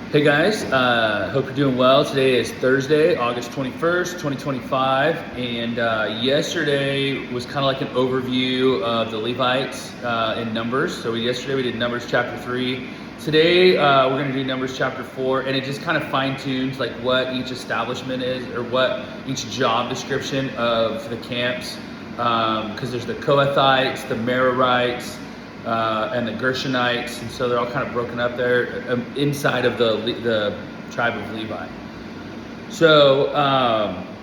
Hey guys, hope you're doing well. Today is Thursday, August 21st, 2025, and yesterday was kind of like an overview of the Levites in Numbers. So yesterday we did Numbers chapter 3. Today we're going to do Numbers chapter 4, and it just kind of fine-tunes like what each establishment is, or what each job description of the camps, because there's the Kohathites, the Merarites, and the Gershonites, and so they're all kind of broken up there inside of the tribe of Levi. So,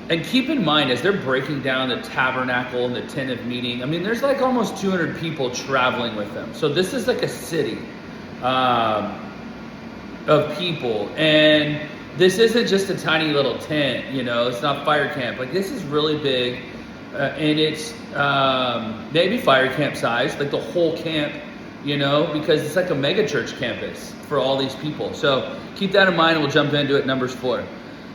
and keep in mind, as they're breaking down the tabernacle and the tent of meeting, I mean, there's like almost 200 people traveling with them. So this is like a city of people, and this isn't just a tiny little tent, it's not fire camp. Like, this is really big. And it's maybe fire camp size, like the whole camp, because it's like a mega church campus for all these people. So keep that in mind, and we'll jump into it. Numbers 4.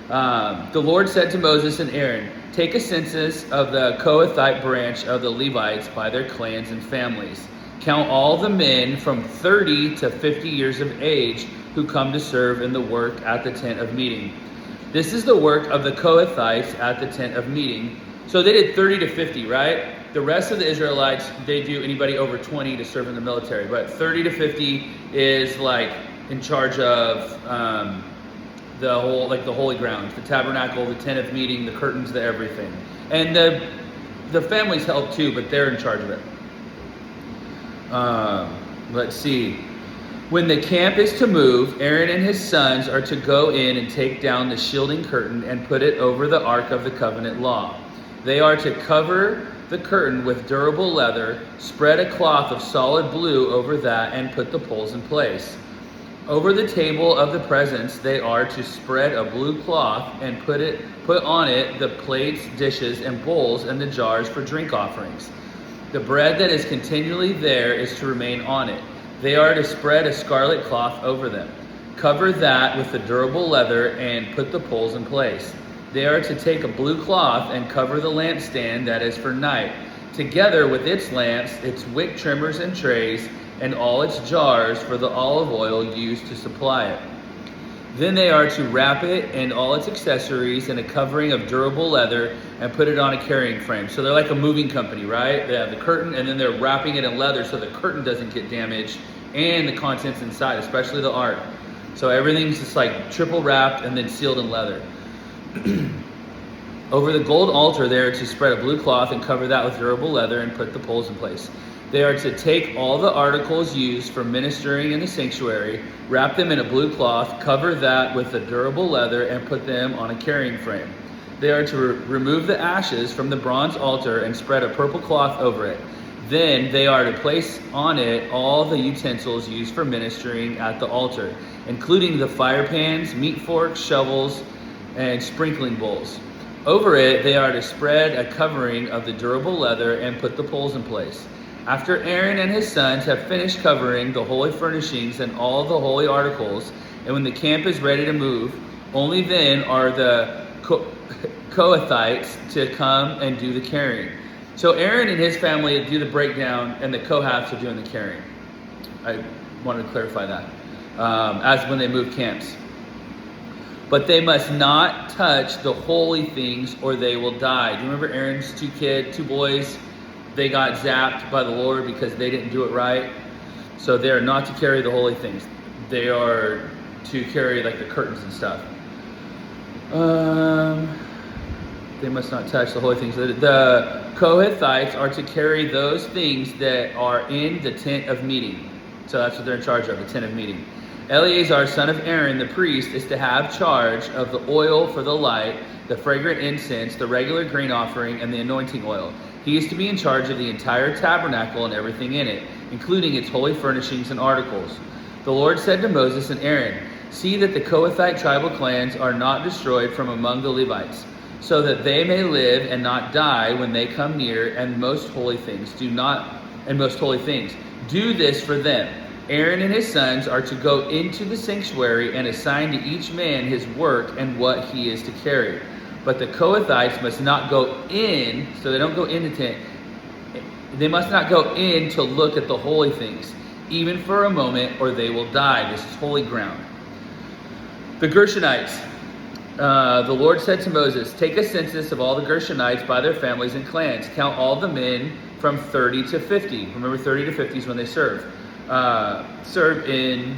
The Lord said to Moses and Aaron, "Take a census of the Kohathite branch of the Levites by their clans and families. Count all the men from 30 to 50 years of age who come to serve in the work at the tent of meeting. This is the work of the Kohathites at the tent of meeting." So they did 30 to 50, right? The rest of the Israelites, they do anybody over 20 to serve in the military. But 30 to 50 is like in charge of the whole, like the holy grounds, the tabernacle, the tent of meeting, the curtains, the everything. And the families help too, but they're in charge of it. Let's see. When the camp is to move, Aaron and his sons are to go in and take down the shielding curtain and put it over the Ark of the Covenant law. They are to cover the curtain with durable leather, spread a cloth of solid blue over that, and put the poles in place. Over the table of the presence, they are to spread a blue cloth and put on it the plates, dishes, and bowls, and the jars for drink offerings. The bread that is continually there is to remain on it. They are to spread a scarlet cloth over them. Cover that with the durable leather and put the poles in place. They are to take a blue cloth and cover the lampstand that is for night, together with its lamps, its wick trimmers and trays, and all its jars for the olive oil used to supply it. Then they are to wrap it and all its accessories in a covering of durable leather and put it on a carrying frame. So they're like a moving company, right? They have the curtain, and then they're wrapping it in leather so the curtain doesn't get damaged, and the contents inside, especially the ark. So everything's just like triple wrapped and then sealed in leather. Over the gold altar, they are to spread a blue cloth and cover that with durable leather and put the poles in place. They are to take all the articles used for ministering in the sanctuary, wrap them in a blue cloth, cover that with the durable leather, and put them on a carrying frame. They are to remove the ashes from the bronze altar and spread a purple cloth over it. Then they are to place on it all the utensils used for ministering at the altar, including the fire pans, meat forks, shovels, and sprinkling bowls. Over it, they are to spread a covering of the durable leather and put the poles in place. After Aaron and his sons have finished covering the holy furnishings and all the holy articles, and when the camp is ready to move, only then are the Kohathites to come and do the carrying. So Aaron and his family do the breakdown, and the Kohaths are doing the carrying. I wanted to clarify that, as when they move camps. But they must not touch the holy things or they will die. Do you remember Aaron's two boys? They got zapped by the Lord because they didn't do it right. So they are not to carry the holy things. They are to carry like the curtains and stuff. They must not touch the holy things. The Kohathites are to carry those things that are in the tent of meeting. So that's what they're in charge of, the tent of meeting. Eleazar, son of Aaron, the priest, is to have charge of the oil for the light, the fragrant incense, the regular grain offering, and the anointing oil. He is to be in charge of the entire tabernacle and everything in it, including its holy furnishings and articles. The Lord said to Moses and Aaron, "See that the Kohathite tribal clans are not destroyed from among the Levites, so that they may live and not die when they come near, and most holy things. Do this for them. Aaron and his sons are to go into the sanctuary and assign to each man his work and what he is to carry. But the Kohathites must not go in," so they don't go in the tent. "They must not go in to look at the holy things, even for a moment, or they will die." This is holy ground. The Gershonites. The Lord said to Moses, "Take a census of all the Gershonites by their families and clans. Count all the men from 30 to 50. Remember, 30 to 50 is when they serve in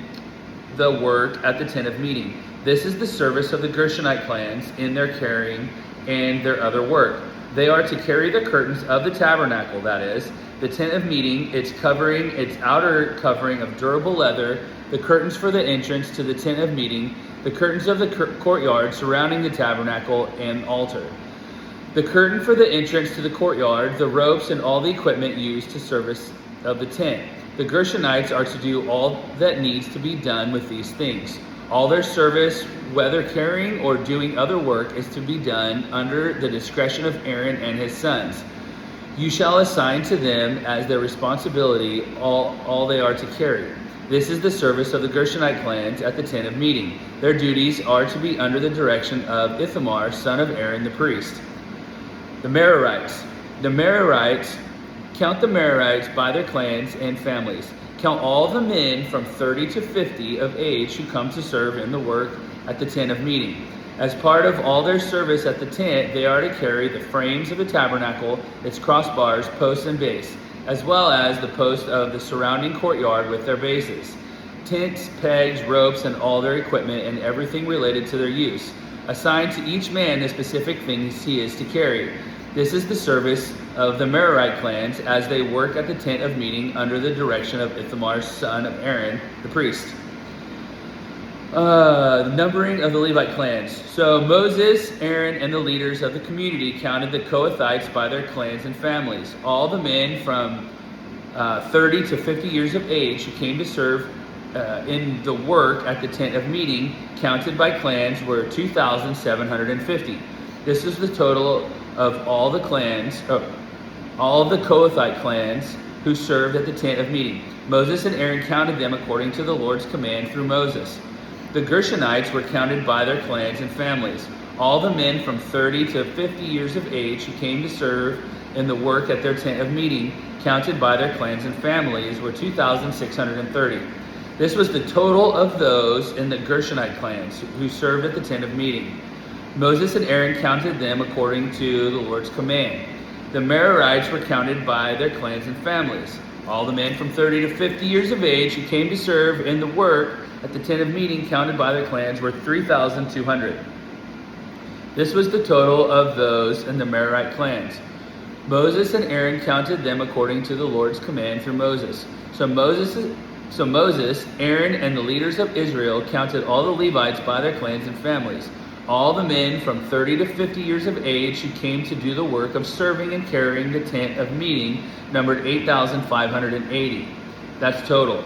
the work at the tent of meeting. This is the service of the Gershonite clans in their carrying and their other work. They are to carry the curtains of the tabernacle, that is, the tent of meeting, its covering, its outer covering of durable leather, the curtains for the entrance to the tent of meeting, the curtains of the courtyard surrounding the tabernacle and altar, the curtain for the entrance to the courtyard, the ropes and all the equipment used to service of the tent. The Gershonites are to do all that needs to be done with these things. All their service, whether carrying or doing other work, is to be done under the discretion of Aaron and his sons. You shall assign to them as their responsibility all they are to carry. This is the service of the Gershonite clans at the tent of meeting. Their duties are to be under the direction of Ithamar, son of Aaron the priest." The Merarites. The Merarites, count the Merarites by their clans and families. Count all the men from 30 to 50 of age who come to serve in the work at the tent of meeting. As part of all their service at the tent, they are to carry the frames of the tabernacle, its crossbars, posts, and base, as well as the posts of the surrounding courtyard with their bases, tents, pegs, ropes, and all their equipment and everything related to their use. Assign to each man the specific things he is to carry. This is the service of the Merarite clans as they work at the tent of meeting under the direction of Ithamar, son of Aaron, the priest. The numbering of the Levite clans. So Moses, Aaron, and the leaders of the community counted the Kohathites by their clans and families. All the men from 30 to 50 years of age who came to serve in the work at the tent of meeting, counted by clans, were 2,750. This is the total of all the clans, all of the Kohathite clans who served at the tent of meeting. Moses and Aaron counted them according to the Lord's command through Moses. The Gershonites were counted by their clans and families. All the men from 30 to 50 years of age who came to serve in the work at their tent of meeting, counted by their clans and families, were 2,630. This was the total of those in the Gershonite clans who served at the tent of meeting. Moses and Aaron counted them according to the Lord's command. The Merarites were counted by their clans and families. All the men from 30 to 50 years of age who came to serve in the work at the tent of meeting, counted by their clans, were 3,200. This was the total of those in the Merarite clans. Moses and Aaron counted them according to the Lord's command through Moses. So Moses, Aaron, and the leaders of Israel counted all the Levites by their clans and families. All the men from 30 to 50 years of age who came to do the work of serving and carrying the tent of meeting numbered 8,580. That's total.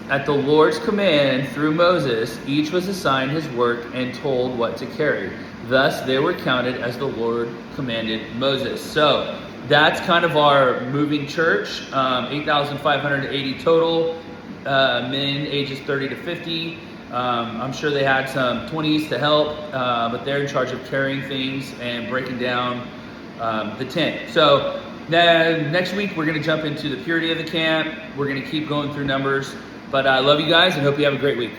At the Lord's command through Moses, each was assigned his work and told what to carry. Thus they were counted as the Lord commanded Moses. So that's kind of our moving church. 8,580 total, men ages 30 to 50. I'm sure they had some 20s to help, but they're in charge of carrying things and breaking down the tent. So next week we're going to jump into the purity of the camp. We're going to keep going through Numbers. But I love you guys and hope you have a great week.